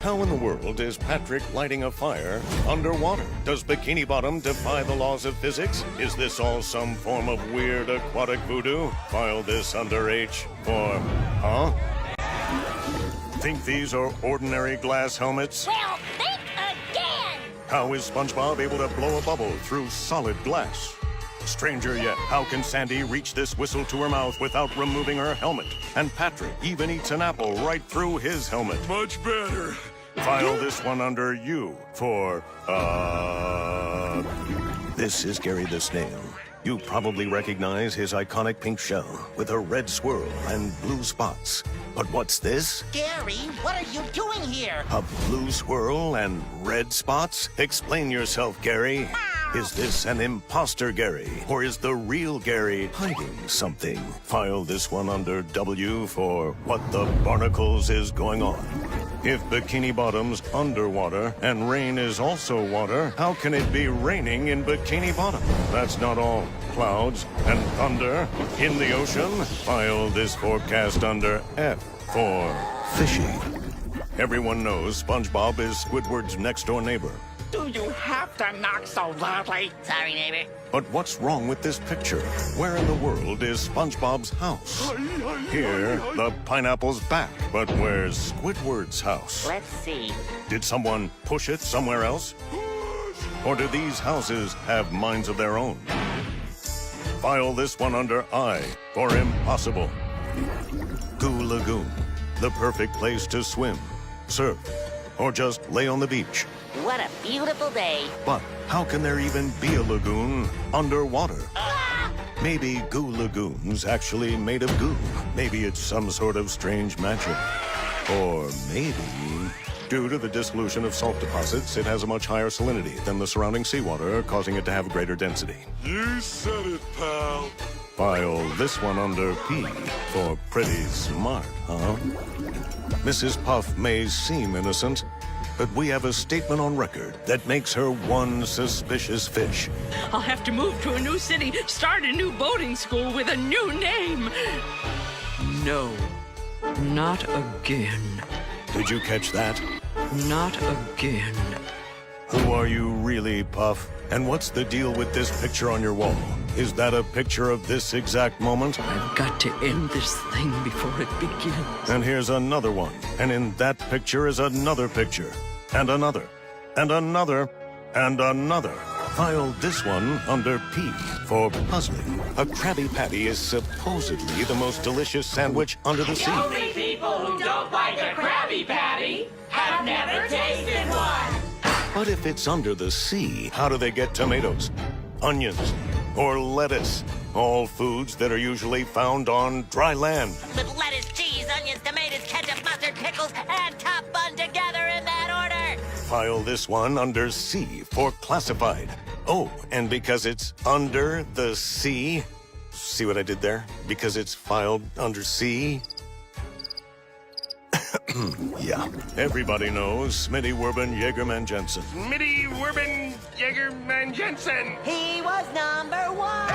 How in the world is Patrick lighting a fire underwater? Does Bikini Bottom defy the laws of physics? Is this all some form of weird aquatic voodoo? File this under H for, huh? Think these are ordinary glass helmets? Well, think again! How is SpongeBob able to blow a bubble through solid glass? Stranger yet, how can Sandy reach this whistle to her mouth without removing her helmet? And Patrick even eats an apple right through his helmet. Much better. File this one under U for, This is Gary the Snail. You probably recognize his iconic pink shell with a red swirl and blue spots. But what's this? Gary, what are you doing here? A blue swirl and red spots? Explain yourself, Gary. Is this an imposter Gary? Or is the real Gary hiding something? File this one under W for what the barnacles is going on. If Bikini Bottom's underwater and rain is also water, how can it be raining in Bikini Bottom? That's not all. Clouds and thunder in the ocean? File this forecast under F for fishy. Everyone knows SpongeBob is Squidward's next-door neighbor. Do you have to knock so loudly? Sorry, neighbor. But what's wrong with this picture? Where in the world is SpongeBob's house? Here, the pineapple's back. But where's Squidward's house? Let's see. Did someone push it somewhere else? Or do these houses have minds of their own? File this one under I for impossible. Goo Lagoon, the perfect place to swim, surf, or just lay on the beach. What a beautiful day. But how can there even be a lagoon underwater? Maybe Goo Lagoon's actually made of goo. Maybe it's some sort of strange magic. Or maybe, due to the dissolution of salt deposits, it has a much higher salinity than the surrounding seawater, causing it to have greater density. You said it, pal. File this one under P for pretty smart, huh? Mrs. Puff may seem innocent, but we have a statement on record that makes her one suspicious fish. I'll have to move to a new city, start a new boating school with a new name. No, not again. Did you catch that? Not again. Who are you really, Puff? And what's the deal with this picture on your wall? Is that a picture of this exact moment? I've got to end this thing before it begins. And here's another one. And in that picture is another picture. And another. And another. And another. File this one under P for puzzling. A Krabby Patty is supposedly the most delicious sandwich under the sea. Only people who don't like a Krabby Patty have never tasted one. But if it's under the sea, how do they get tomatoes, onions, or lettuce? All foods that are usually found on dry land. With lettuce, cheese, onions, tomatoes, ketchup, mustard, pickles, and top bun together in that order. File this one under C for classified. Oh, and because it's under the sea, see what I did there? Because it's filed under C. Yeah, everybody knows Smitty Werben Jaegerman Jensen. Smitty Werben Jaegerman Jensen. He was number one.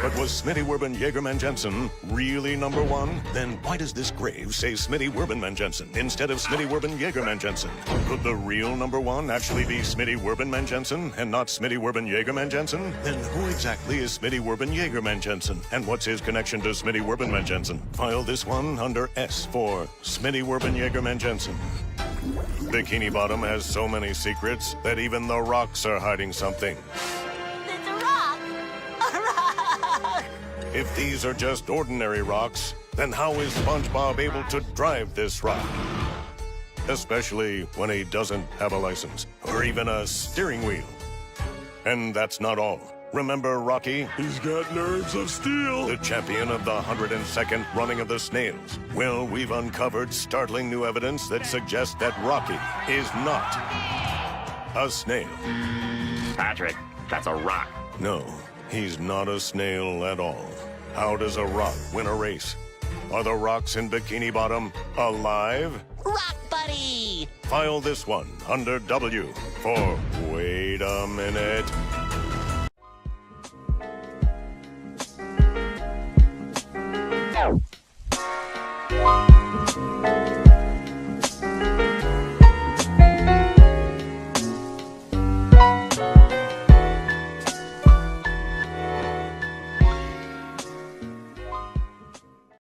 But was Smitty Werben Jaegerman Jensen really number one? Then why does this grave say Smitty Werbenman Jensen instead of Smitty Werben Jaegerman Jensen? Could the real number one actually be Smitty Werbenman Jensen and not Smitty Werben Jaegerman Jensen? Then who exactly is Smitty Werben Jaegerman Jensen? And what's his connection to Smitty Werbenman Jensen? File this one under S for Smitty Werben Jaegerman Jensen. Bikini Bottom has so many secrets that even the rocks are hiding something. It's a rock. A rock. If these are just ordinary rocks, then how is SpongeBob able to drive this rock? Especially when he doesn't have a license, or even a steering wheel. And that's not all. Remember Rocky? He's got nerves of steel. The champion of the 102nd running of the snails. Well, we've uncovered startling new evidence that suggests that Rocky is not a snail. Patrick, that's a rock. No, he's not a snail at all. How does a rock win a race? Are the rocks in Bikini Bottom alive? Rock buddy. File this one under W for wait a minute.